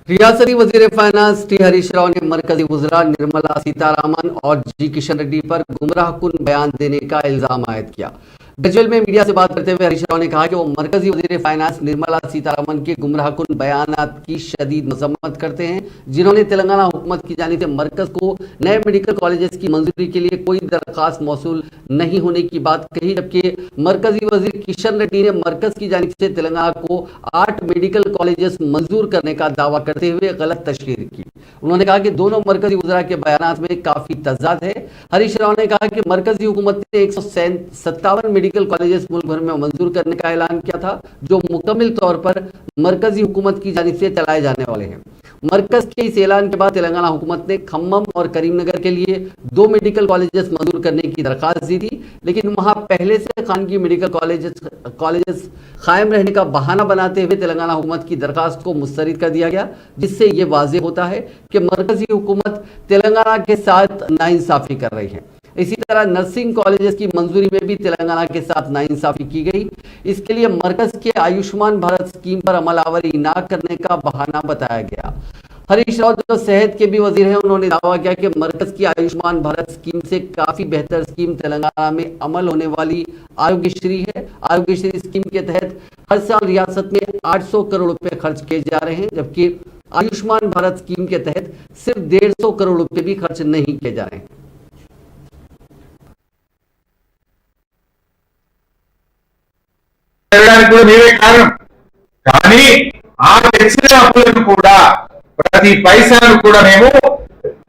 रियासती वजीर finance T Harish Rao ने मरकजी वज़रा निर्मला सीतारामन और जी किशन रेड्डी पर गुमराहकुन बयान देने का इल्जाम आयद किया। गजवेल में मीडिया से बात करते हुए हरीश राव ने कहा कि वो मरकजी वजीर फाइनेंस निर्मला सीतारामन के गुमराहकुन बयानात की शदीद मजम्मत करते हैं, जिन्होंने तेलंगाना हुकूमत की जानिब से मरकज को नए मेडिकल कॉलेजेस की मंजूरी के लिए कोई दरखास्त मौसूल नहीं होने की बात कही, जबकि मरकजी वजीर किशन रेड्डी ने मरकज की जानिब से तेलंगाना को 8 मेडिकल कॉलेजेस मंजूर करने का दावा करते हुए गलत तशहीर की। उन्होंने कहा कि दोनों मरकजी वज़रा के बयानात में काफी तजाद है। हरीश राव ने कहा कि मरकजी हुकूमत ने 157 मेडिकल कॉलेजेस मुल्क भर में मंजूर करने का ऐलान किया था, जो मुकम्मल तौर पर मरकजी हुकूमत की जानिब से चलाए जाने वाले हैं। मरकज के इस ऐलान के बाद तेलंगाना हुकूमत ने खम्मम और करीमनगर के लिए 2 मेडिकल कॉलेजेस मंजूर करने की दरखास्त दी थी, लेकिन वहां पहले से खानगी मेडिकल कॉलेजेस कायम रहने का बहाना बनाते हुए तेलंगाना हुकूमत की दरखास्त को मुस्तरद कर दिया गया, जिससे ये वाज़ेह होता है कि मरकजी हुकूमत तेलंगाना के साथ नाइंसाफी कर रही है। इसी तरह नर्सिंग कॉलेजेस की मंजूरी में भी तेलंगाना के साथ नाइंसाफी की गई। इसके लिए मरकज के आयुष्मान भारत स्कीम पर अमलावरी न करने का बहाना बताया गया। हरीश राव जो सेहत के भी वजीर हैं, उन्होंने दावा किया कि मरकज की आयुष्मान भारत स्कीम से काफी बेहतर स्कीम तेलंगाना में अमल होने वाली आरोग्यश्री है। आरोग्यश्री स्कीम के तहत हर साल रियासत में 800 करोड़ रुपए खर्च किए जा रहे हैं, जबकि आयुष्मान भारत स्कीम के तहत सिर्फ 150 करोड़ रुपए भी खर्च नहीं किए जा रहे हैं। కానీ ఆ తెచ్చిన అప్పులను కూడా ప్రతి పైసాను కూడా మేము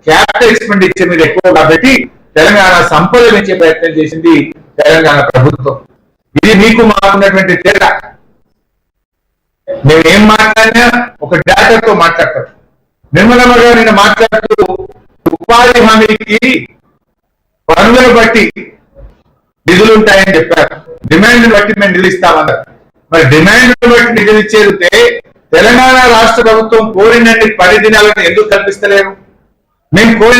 క్యాపిటల్ ఎక్స్పెండిచర్ మీద ఎక్కువగా పెట్టి తెలంగాణ సంపద పెంచే ప్రయత్నం చేసింది తెలంగాణ ప్రభుత్వం. ఇది మీకు మాకున్నటువంటి తేడా. మేము ఏం మాట్లాడినా ఒక డేటాతో మాట్లాడతాం. నిర్మలమ్మ గారు నిన్న మాట్లాడుతూ ఉపాధి హామీకి పనులను బట్టి నిధులు ఉంటాయని చెప్పారు. డిమాండ్ బట్టి మేము నిధులు ఇస్తామన్నారు. మరి డిమాండ్ బట్టి నిధులు ఇచ్చేదితే తెలంగాణ రాష్ట్ర ప్రభుత్వం కోరినన్ని 10 దినాలను ఎందుకు కల్పిస్తలేరు? మేము కోరిన